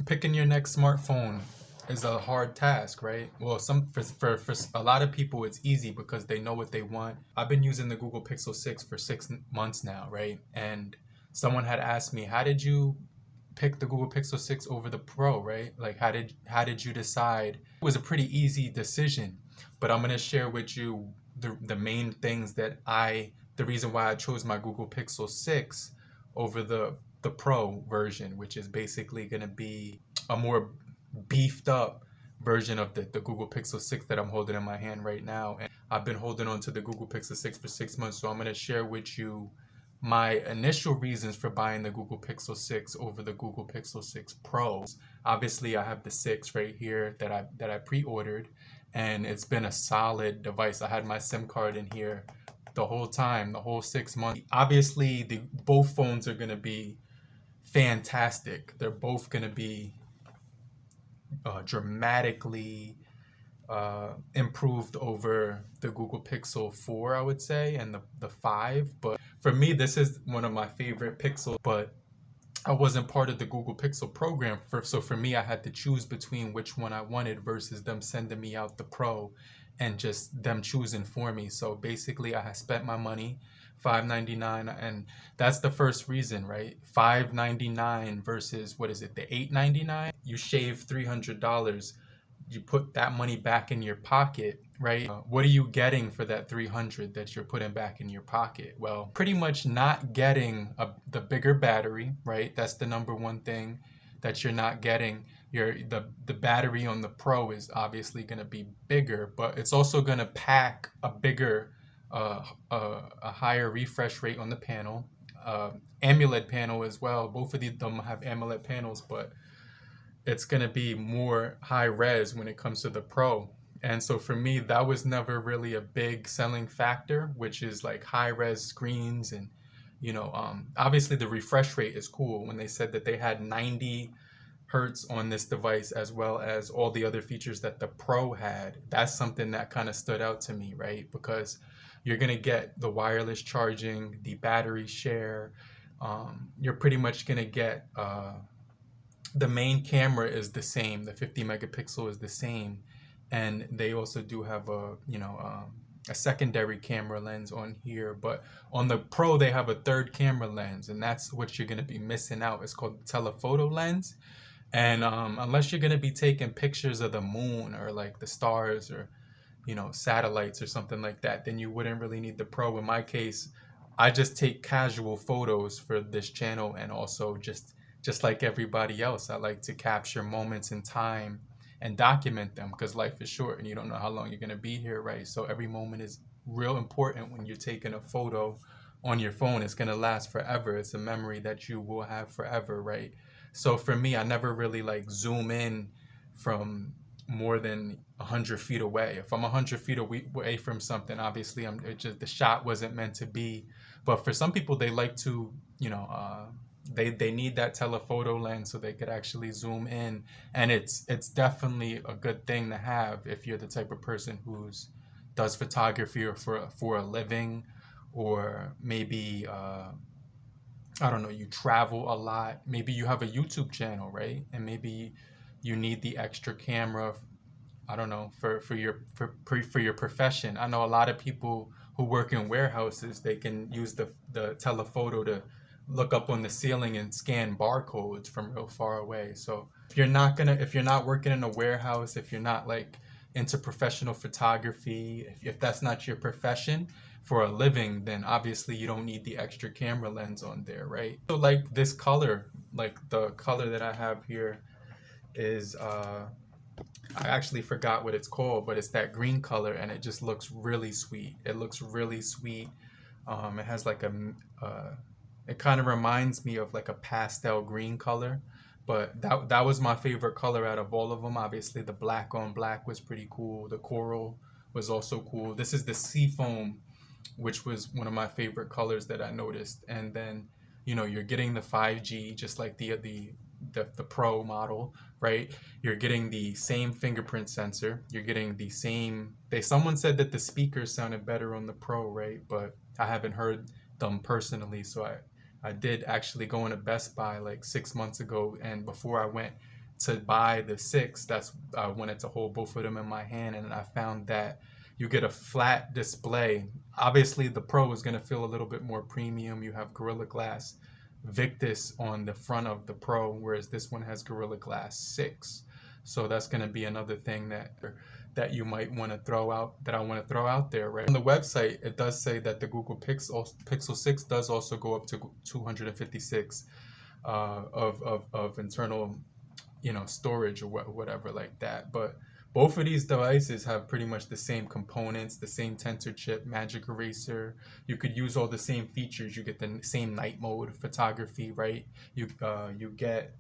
Picking your next smartphone is a hard task, right? Well, for a lot of people it's easy because they know what they want. I've been using the Google Pixel 6 for 6 months now, right? And someone had asked me, how did you pick the Google Pixel 6 over the Pro, right? Like how did you decide? It was a pretty easy decision, but I'm going to share with you the main things the reason why I chose my Google Pixel 6 over the Pro version, which is basically going to be a more beefed up version of the Google Pixel 6 that I'm holding in my hand right now. And I've been holding on to the Google Pixel 6 for 6 months, so I'm going to share with you my initial reasons for buying the Google Pixel 6 over the Google Pixel 6 Pro. Obviously, I have the 6 right here that I pre-ordered, and it's been a solid device. I had my SIM card in here the whole time, the whole 6 months. Obviously, both phones are going to be fantastic. They're both going to be dramatically improved over the Google Pixel 4, I would say, and the 5. But for me, this is one of my favorite Pixels, but I wasn't part of the Google Pixel program. So for me, I had to choose between which one I wanted versus them sending me out the Pro and just them choosing for me. So basically, I had spent my money, $599, and that's the first reason, right? $599 versus what is it, the $899? You shave $300. You put that money back in your pocket, right? What are you getting for that 300 that you're putting back in your pocket? Well, pretty much not getting the bigger battery, right? That's the number one thing that you're not getting. The battery on the Pro is obviously going to be bigger, but it's also going to pack a bigger, a higher refresh rate on the panel. AMOLED panel as well. Both of them have AMOLED panels, but it's going to be more high res when it comes to the Pro. And so for me, that was never really a big selling factor, which is like high res screens. And, obviously the refresh rate is cool. When they said that they had 90 hertz on this device, as well as all the other features that the Pro had, that's something that kind of stood out to me, right? Because you're going to get the wireless charging, the battery share. You're pretty much going to get the main camera is the same. The 50 megapixel is the same, and they also do have a secondary camera lens on here. But on the Pro, they have a third camera lens, and that's what you're gonna be missing out. It's called the telephoto lens, and unless you're gonna be taking pictures of the moon or like the stars or satellites or something like that, then you wouldn't really need the Pro. In my case, I just take casual photos for this channel, and also just like everybody else, I like to capture moments in time and document them because life is short and you don't know how long you're going to be here, right? So every moment is real important when you're taking a photo on your phone. It's going to last forever. It's a memory that you will have forever, right? So for me, I never really like zoom in from more than 100 feet away. If I'm 100 feet away from something, obviously the shot wasn't meant to be. But for some people, they like to, they need that telephoto lens so they could actually zoom in, and it's definitely a good thing to have if you're the type of person who's does photography or for a living, or maybe I don't know, you travel a lot, maybe you have a YouTube channel, right? And maybe you need the extra camera, I don't know, for your profession. I know a lot of people who work in warehouses, they can use the telephoto to look up on the ceiling and scan barcodes from real far away. So if you're not working in a warehouse, if you're not like into professional photography, if that's not your profession for a living, then obviously you don't need the extra camera lens on there, right? So like this color, like the color that I have here is I actually forgot what it's called, but it's that green color, and it just looks really sweet. It looks really sweet. It has like it kind of reminds me of like a pastel green color, but that was my favorite color out of all of them. Obviously, the black on black was pretty cool. The coral was also cool. This is the seafoam, which was one of my favorite colors that I noticed. And then, you're getting the 5G, just like the Pro model, right? You're getting the same fingerprint sensor. You're getting the same. Someone said that the speakers sounded better on the Pro, right? But I haven't heard them personally, so I did actually go into Best Buy like 6 months ago, and before I went, to buy the 6, that's I wanted to hold both of them in my hand, and I found that you get a flat display. Obviously, the Pro is going to feel a little bit more premium. You have Gorilla Glass Victus on the front of the Pro, whereas this one has Gorilla Glass 6. So that's going to be another thing that you might want to throw out, that I want to throw out there, right? On the website, it does say that the Google Pixel 6 does also go up to 256 of internal, storage or whatever like that. But both of these devices have pretty much the same components, the same tensor chip, magic eraser. You could use all the same features. You get the same night mode photography, right? You get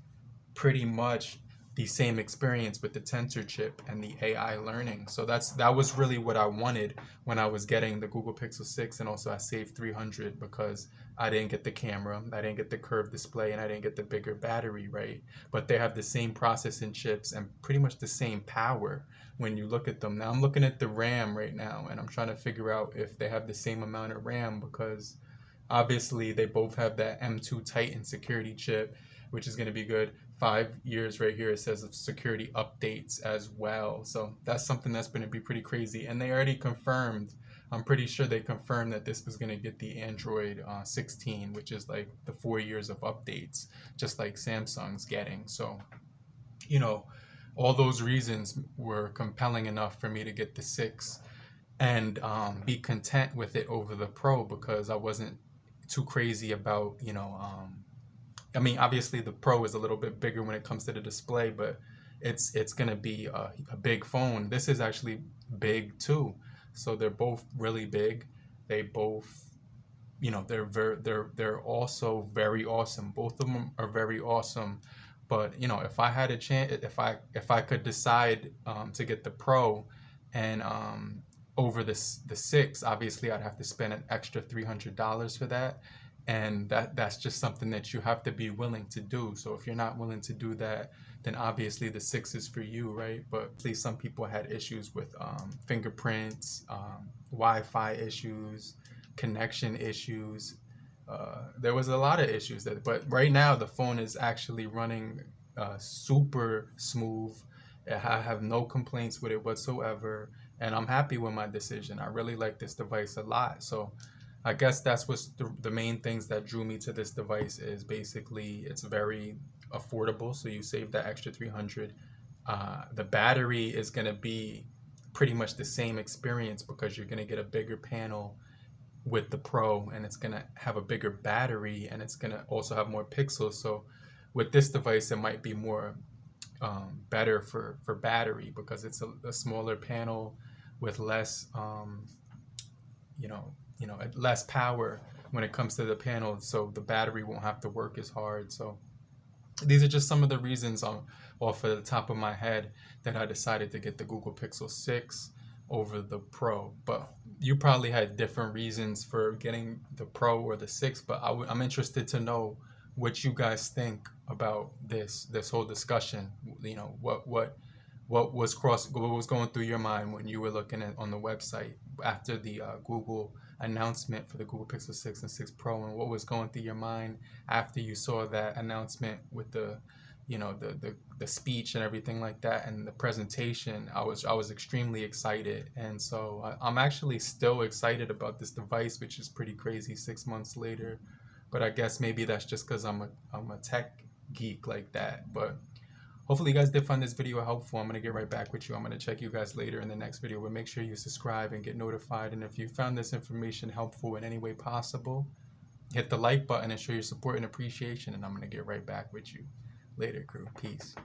pretty much the same experience with the tensor chip and the AI learning. So that was really what I wanted when I was getting the Google Pixel 6, and also I saved $300 because I didn't get the camera, I didn't get the curved display, and I didn't get the bigger battery, right? But they have the same processing chips and pretty much the same power when you look at them. Now I'm looking at the RAM right now, and I'm trying to figure out if they have the same amount of RAM, because obviously they both have that M2 Titan security chip, which is going to be good. 5 years right here, it says of security updates as well. So that's something that's going to be pretty crazy. And they already confirmed, I'm pretty sure they confirmed that this was going to get the Android 16, which is like the 4 years of updates, just like Samsung's getting. So, all those reasons were compelling enough for me to get the 6 and be content with it over the Pro, because I wasn't too crazy about, obviously the Pro is a little bit bigger when it comes to the display, but it's going to be a big phone. This is actually big too. So they're both really big. They both, they're also very awesome. Both of them are very awesome. But, if I had a chance, if I could decide to get the Pro and over the 6, obviously I'd have to spend an extra $300 for that. And that's just something that you have to be willing to do. So if you're not willing to do that, then obviously the 6 is for you, right? But at least some people had issues with fingerprints, Wi-Fi issues, connection issues. There was a lot of issues but right now the phone is actually running super smooth. I have no complaints with it whatsoever, and I'm happy with my decision. I really like this device a lot. So I guess that's what's the main things that drew me to this device is basically it's very affordable, so you save that extra $300. The battery is going to be pretty much the same experience because you're going to get a bigger panel with the Pro, and it's going to have a bigger battery, and it's going to also have more pixels. So with this device, it might be more better for battery because it's a smaller panel with less less power when it comes to the panel, so the battery won't have to work as hard. So these are just some of the reasons off of the top of my head that I decided to get the Google Pixel 6 over the Pro. But you probably had different reasons for getting the Pro or the 6, but I'm interested to know what you guys think about this whole discussion. What was going through your mind when you were looking at on the website after the Google announcement for the Google Pixel 6 and 6 Pro, and what was going through your mind after you saw that announcement with the speech and everything like that and the presentation. I was extremely excited, and so I'm actually still excited about this device, which is pretty crazy 6 months later. But I guess maybe that's just because I'm a tech geek like that. But hopefully you guys did find this video helpful. I'm going to get right back with you. I'm going to check you guys later in the next video, but make sure you subscribe and get notified. And if you found this information helpful in any way possible, hit the like button and show your support and appreciation. And I'm going to get right back with you later, crew. Peace.